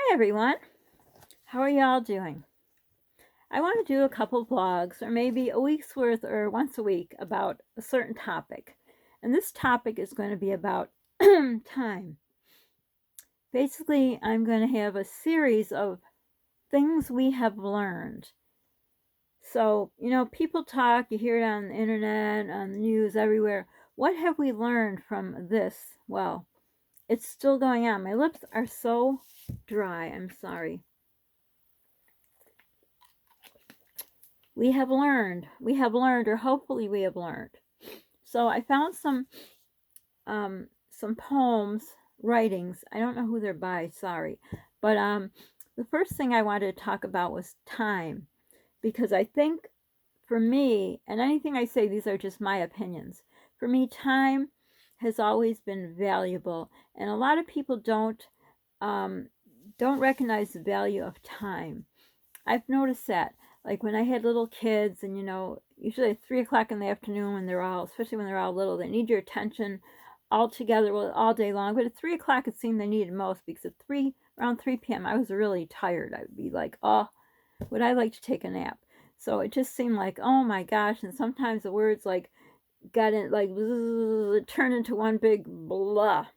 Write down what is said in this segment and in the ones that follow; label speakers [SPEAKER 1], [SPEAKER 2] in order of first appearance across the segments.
[SPEAKER 1] Hi everyone, how are y'all doing? I want to do a couple vlogs or maybe a week's worth or once a week about a certain topic. And this topic is going to be about time. Basically, I'm going to have a series of things we have learned. So, people talk, you hear it on the internet, on the news, everywhere. What have we learned from this? Well, it's still going on. My lips are so dry, I'm sorry. We have learned, or hopefully we have learned. So I found some poems, writings. I don't know who they're by, sorry. But the first thing I wanted to talk about was time, because I think for me, and anything I say, these are just my opinions. For me, time has always been valuable, and a lot of people don't recognize the value of time. I've noticed that, like when I had little kids, and usually at 3 o'clock in the afternoon, when they're all, especially when they're all little, they need your attention all together, well, all day long. But at 3 o'clock, it seemed they needed most, because around 3 p.m., I was really tired. I would be like, oh, would I like to take a nap? So it just seemed like, oh my gosh. And sometimes the words like got in, like, turned into one big blah.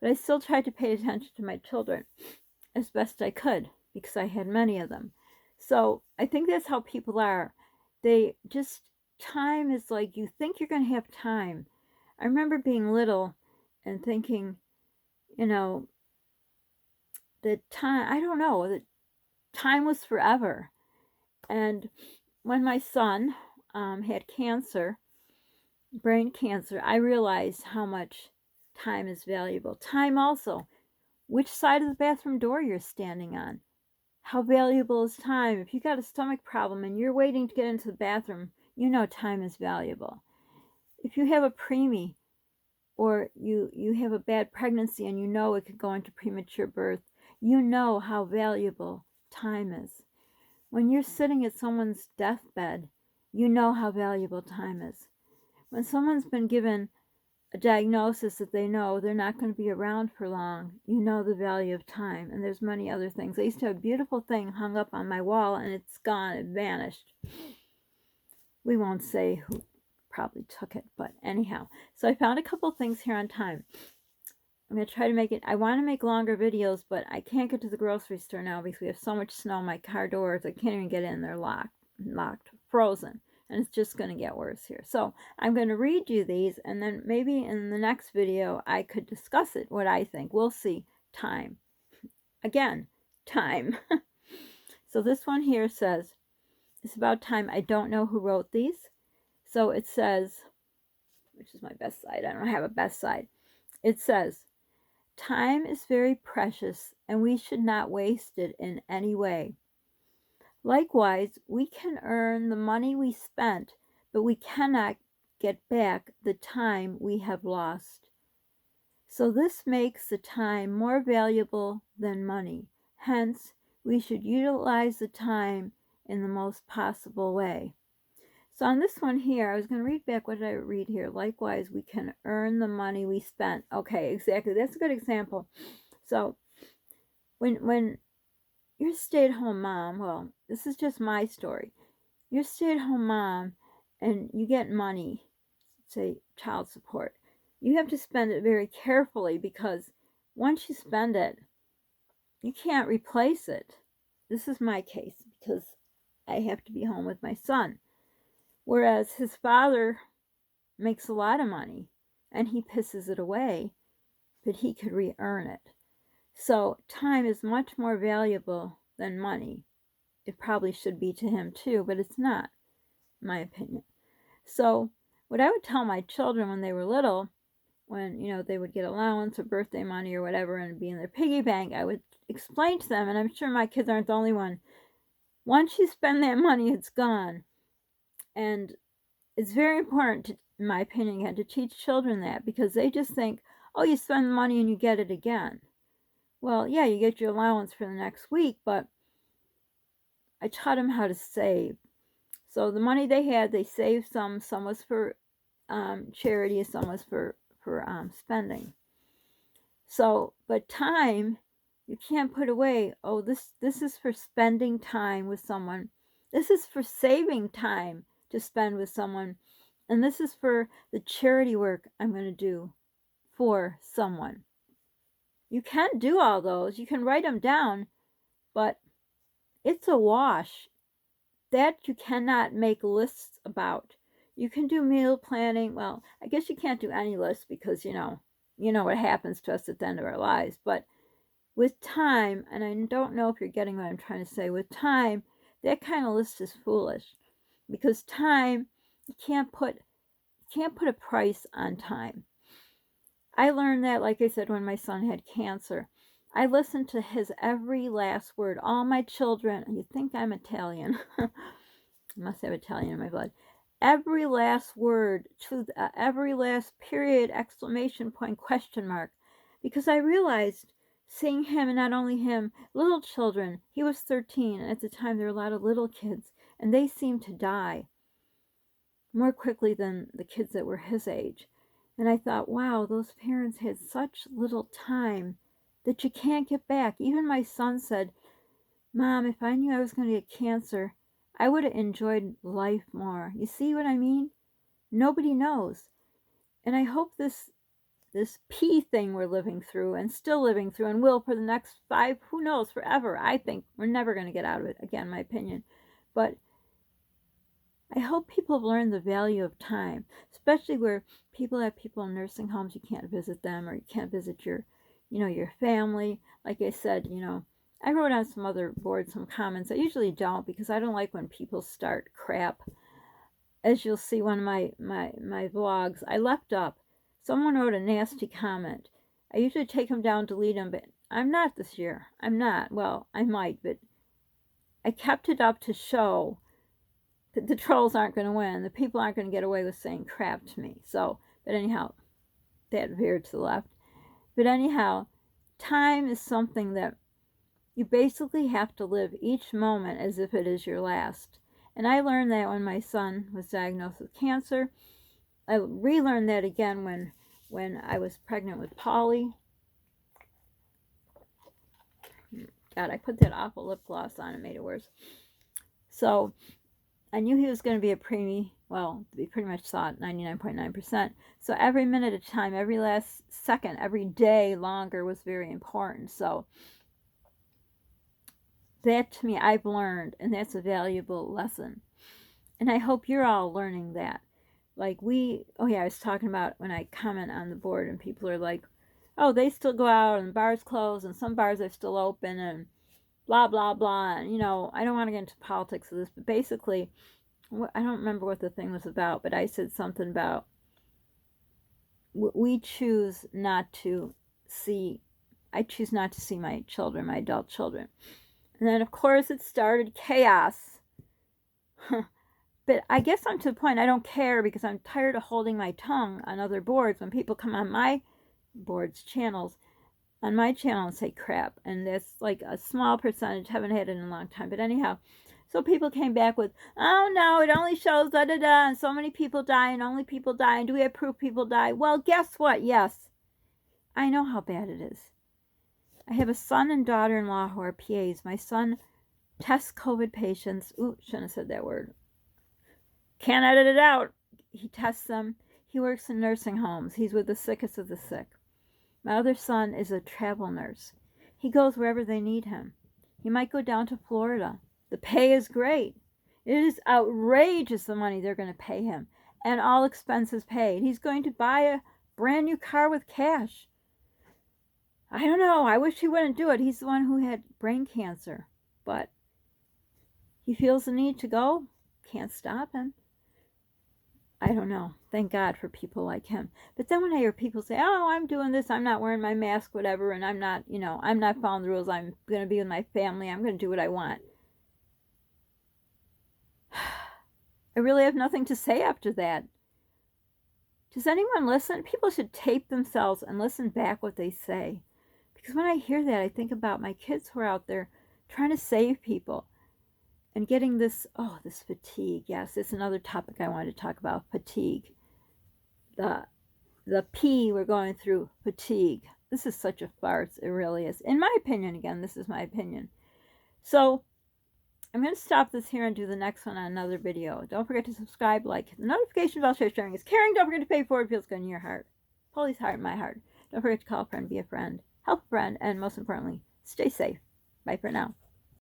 [SPEAKER 1] But I still tried to pay attention to my children as best I could, because I had many of them. So I think that's how people are. They just, time is like, you think you're going to have time. I remember being little and thinking, that time, I don't know, that time was forever. And when my son had cancer, brain cancer, I realized how much time is valuable. Time also, which side of the bathroom door you're standing on. How valuable is time? If you got a stomach problem and you're waiting to get into the bathroom, time is valuable. If you have a preemie, or you have a bad pregnancy and it could go into premature birth, how valuable time is. When you're sitting at someone's deathbed, how valuable time is. When someone's been given a diagnosis that they know they're not going to be around for long, the value of time. And there's many other things. I used to have a beautiful thing hung up on my wall, and it's gone, it vanished. We won't say who probably took it, but anyhow. So I found a couple things here on time. I'm going to try to make it, I want to make longer videos, but I can't get to the grocery store now because we have so much snow. My car doors, I can't even get in. They're locked, frozen. And it's just going to get worse here. So I'm going to read you these, and then maybe in the next video I could discuss it, what I think. We'll see. Time. Again, time. So this one here says, it's about time. I don't know who wrote these. So it says, which is my best side. I don't have a best side. It says, time is very precious, and we should not waste it in any way. Likewise, we can earn the money we spent, but we cannot get back the time we have lost. So this makes the time more valuable than money. Hence, we should utilize the time in the most possible way. So on this one here, I was going to read back, what did I read here? Likewise, we can earn the money we spent. Okay, exactly. That's a good example. So when you're a stay-at-home mom, well, this is just my story. You're a stay-at-home mom and you get money, say child support. You have to spend it very carefully, because once you spend it, you can't replace it. This is my case because I have to be home with my son. Whereas his father makes a lot of money and he pisses it away, but he could re-earn it. So time is much more valuable than money. It probably should be to him too, but it's not, in my opinion. So what I would tell my children when they were little, when they would get allowance or birthday money or whatever and be in their piggy bank, I would explain to them, and I'm sure my kids aren't the only one, once you spend that money, it's gone. And it's very important, to, in my opinion, again, to teach children that, because they just think, oh, you spend the money and you get it again. Well, yeah, you get your allowance for the next week, but I taught them how to save. So the money they had, they saved some was for charity, some was for spending. So, but time You can't put away, oh, this is for spending time with someone. This is for saving time to spend with someone. And this is for the charity work I'm going to do for someone. You can do all those. You can write them down, but it's a wash. That you cannot make lists about. You can do meal planning. Well, I guess you can't do any lists because you know what happens to us at the end of our lives. But with time, and I don't know if you're getting what I'm trying to say, with time, that kind of list is foolish because time, you can't put a price on time. I learned that, like I said, when my son had cancer. I listened to his every last word. All my children, you think I'm Italian? I must have Italian in my blood. Every last word, to every last period, exclamation point, question mark, because I realized seeing him, and not only him, little children. He was 13, and at the time there were a lot of little kids, and they seemed to die more quickly than the kids that were his age. And I thought, wow, those parents had such little time that you can't get back. Even my son said, Mom, if I knew I was going to get cancer, I would have enjoyed life more. You see what I mean? Nobody knows. And I hope this P thing we're living through and still living through and will for the next 5, who knows, forever. I think we're never going to get out of it. Again, my opinion. But I hope people have learned the value of time, especially where people have people in nursing homes. You can't visit them, or you can't visit your family. Like I said, I wrote on some other boards some comments. I usually don't because I don't like when people start crap. As you'll see one of my vlogs, I left up. Someone wrote a nasty comment. I usually take them down, delete them, but I'm not this year. I'm not. Well, I might, but I kept it up to show the trolls aren't going to win. The people aren't going to get away with saying crap to me. So, but anyhow, that veered to the left. But anyhow, time is something that you basically have to live each moment as if it is your last. And I learned that when my son was diagnosed with cancer. I relearned that again when I was pregnant with Polly. God, I put that awful lip gloss on. It made it worse. So I knew he was going to be a preemie. Well, we pretty much saw it 99.9%. So every minute of time, every last second, every day longer was very important. So that to me, I've learned, and that's a valuable lesson. And I hope you're all learning that. Like I was talking about when I comment on the board and people are like, oh, they still go out and bars close and some bars are still open and blah, blah, blah. And, I don't want to get into politics of this, but basically, I don't remember what the thing was about, but I said something about I choose not to see my children, my adult children. And then, of course, it started chaos. But I guess I'm to the point I don't care because I'm tired of holding my tongue on other boards when people come on my boards, channels, on my channel and say crap. And that's like a small percentage. Haven't had it in a long time. But anyhow, so people came back with, oh no, it only shows da-da-da, and so many people die, and only people die, and do we have proof people die? Well, guess what? Yes. I know how bad it is. I have a son and daughter-in-law who are PAs. My son tests COVID patients. Ooh, shouldn't have said that word. Can't edit it out. He tests them. He works in nursing homes. He's with the sickest of the sick. My other son is a travel nurse. He goes wherever they need him. He might go down to Florida. The pay is great. It is outrageous the money they're going to pay him, and all expenses paid. He's going to buy a brand new car with cash. I don't know. I wish he wouldn't do it. He's the one who had brain cancer, but he feels the need to go. Can't stop him. I don't know. Thank God for people like him. But then when I hear people say, oh, I'm doing this, I'm not wearing my mask, whatever, and I'm not following the rules, I'm going to be with my family, I'm going to do what I want. I really have nothing to say after that. Does anyone listen? People should tape themselves and listen back what they say. Because when I hear that, I think about my kids who are out there trying to save people. And getting this fatigue. Yes, it's another topic I wanted to talk about, fatigue. The P we're going through, fatigue. This is such a farce. It really is. In my opinion, again, this is my opinion. So I'm going to stop this here and do the next one on another video. Don't forget to subscribe, like, the notification bell. Sharing is caring. Don't forget to pay forward. It feels good in your heart. Polly's heart, my heart. Don't forget to call a friend, be a friend, help a friend, and most importantly, stay safe. Bye for now.